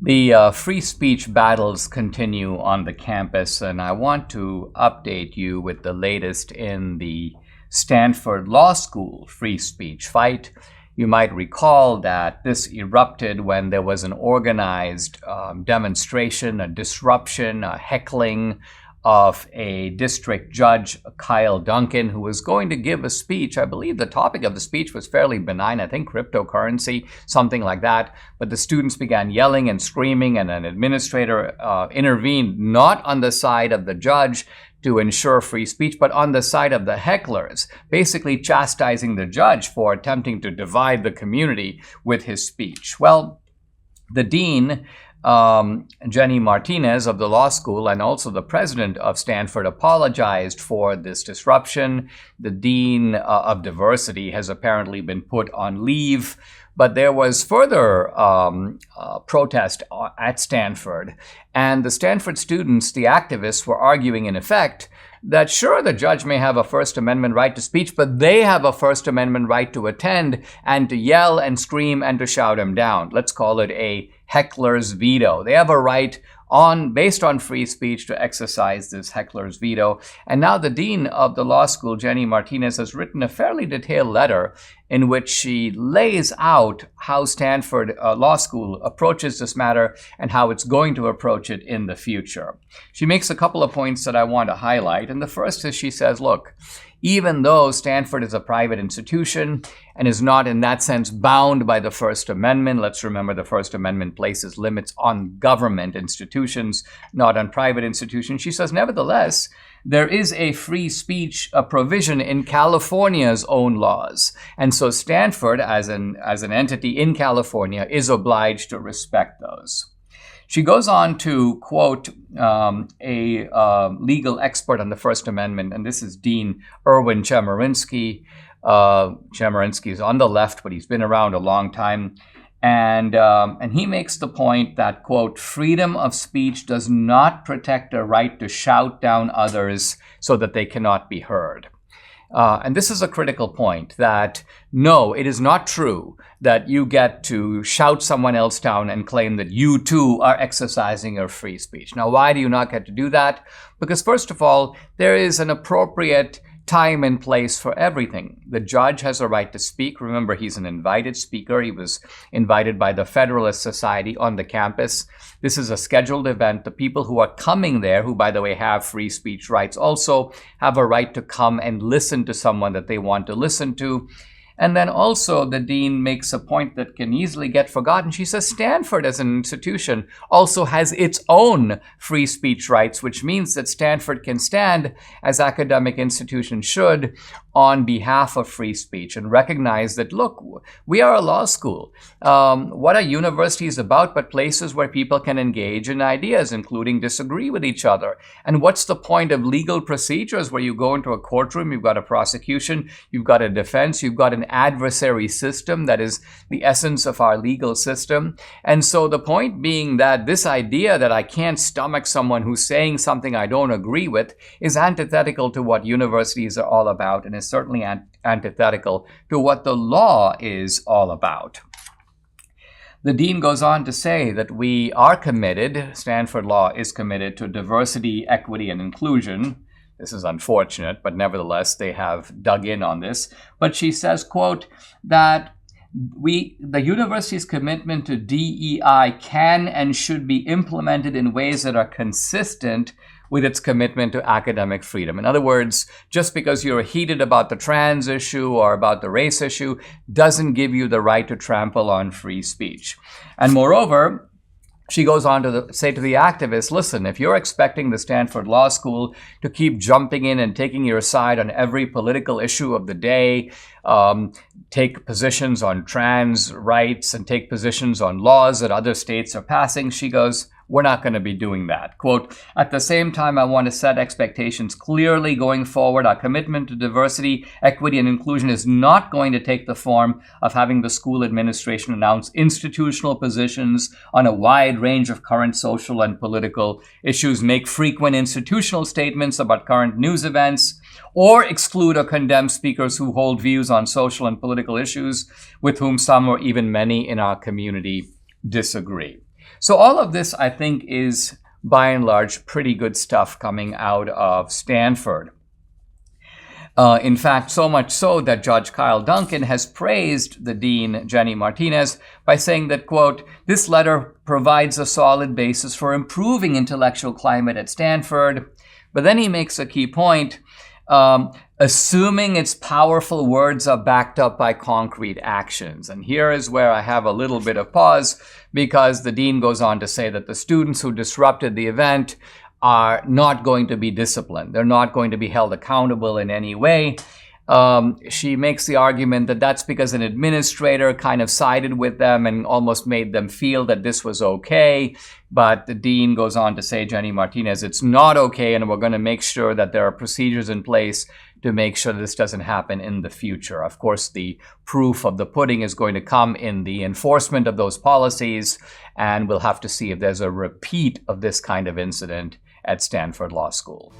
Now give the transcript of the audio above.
The free speech battles continue on the campus, and I want to update you with the latest in the Stanford Law School free speech fight. You might recall that this erupted when there was an organized demonstration, a disruption, a heckling of a district judge, Kyle Duncan, who was going to give a speech. I believe the topic of the speech was fairly benign, I think cryptocurrency, something like that. But the students began yelling and screaming, and an administrator intervened, not on the side of the judge to ensure free speech, but on the side of the hecklers, basically chastising the judge for attempting to divide the community with his speech. Well, the dean, Jenny Martinez of the law school, and also the president of Stanford, apologized for this disruption. The dean of diversity has apparently been put on leave, but there was further protest at Stanford. And the Stanford students, the activists, were arguing, in effect, that sure, the judge may have a First Amendment right to speech, but they have a First Amendment right to attend and to yell and scream and to shout him down. Let's call it a heckler's veto. They have a right based on free speech to exercise this heckler's veto. And now the dean of the law school, Jenny Martinez, has written a fairly detailed letter in which she lays out how Stanford Law School approaches this matter and how it's going to approach it in the future. She makes a couple of points that I want to highlight. And the first is she says, look, even though Stanford is a private institution and is not in that sense bound by the First Amendment, let's remember the First Amendment places limits on government institutions, not on private institutions. She says, nevertheless, there is a free speech provision in California's own laws. And so Stanford, as an entity in California, is obliged to respect those. She goes on to quote a legal expert on the First Amendment, and this is Dean Erwin Chemerinsky. Chemerinsky is on the left, but he's been around a long time. And he makes the point that, quote, freedom of speech does not protect a right to shout down others so that they cannot be heard. And this is a critical point, that no, it is not true that you get to shout someone else down and claim that you too are exercising your free speech. Now, why do you not get to do that? Because first of all, there is an appropriate time and place for everything. The judge has a right to speak. Remember, he's an invited speaker. He was invited by the Federalist Society on the campus. This is a scheduled event. The people who are coming there, who, by the way, have free speech rights, also have a right to come and listen to someone that they want to listen to. And then also the dean makes a point that can easily get forgotten. She says Stanford as an institution also has its own free speech rights, which means that Stanford can stand, as academic institutions should, on behalf of free speech and recognize that, look, we are a law school. What are universities about but places where people can engage in ideas, including disagree with each other? And what's the point of legal procedures where you go into a courtroom, you've got a prosecution, you've got a defense, you've got an adversary system that is the essence of our legal system. And so the point being that this idea that I can't stomach someone who's saying something I don't agree with is antithetical to what universities are all about, and is certainly antithetical to what the law is all about. The dean goes on to say that we are committed, Stanford Law is committed to diversity, equity, and inclusion. This is unfortunate, but nevertheless, they have dug in on this. But she says, quote, that the university's commitment to DEI can and should be implemented in ways that are consistent with its commitment to academic freedom. In other words, just because you're heated about the trans issue or about the race issue doesn't give you the right to trample on free speech. And moreover, she goes on to say to the activists, listen, if you're expecting the Stanford Law School to keep jumping in and taking your side on every political issue of the day, take positions on trans rights and take positions on laws that other states are passing, she goes, we're not going to be doing that. Quote, at the same time, I want to set expectations clearly going forward. Our commitment to diversity, equity, and inclusion is not going to take the form of having the school administration announce institutional positions on a wide range of current social and political issues, make frequent institutional statements about current news events, or exclude or condemn speakers who hold views on social and political issues with whom some or even many in our community disagree. So all of this, I think, is by and large pretty good stuff coming out of Stanford. In fact, so much so that Judge Kyle Duncan has praised the dean, Jenny Martinez, by saying that, quote, "This letter provides a solid basis for improving intellectual climate at Stanford." But then he makes a key point, assuming its powerful words are backed up by concrete actions. And here is where I have a little bit of pause, because the dean goes on to say that the students who disrupted the event are not going to be disciplined. They're not going to be held accountable in any way. She makes the argument that that's because an administrator kind of sided with them and almost made them feel that this was okay. But the dean goes on to say, Jenny Martinez, it's not okay, and we're going to make sure that there are procedures in place to make sure this doesn't happen in the future. Of course, the proof of the pudding is going to come in the enforcement of those policies, and we'll have to see if there's a repeat of this kind of incident at Stanford Law School.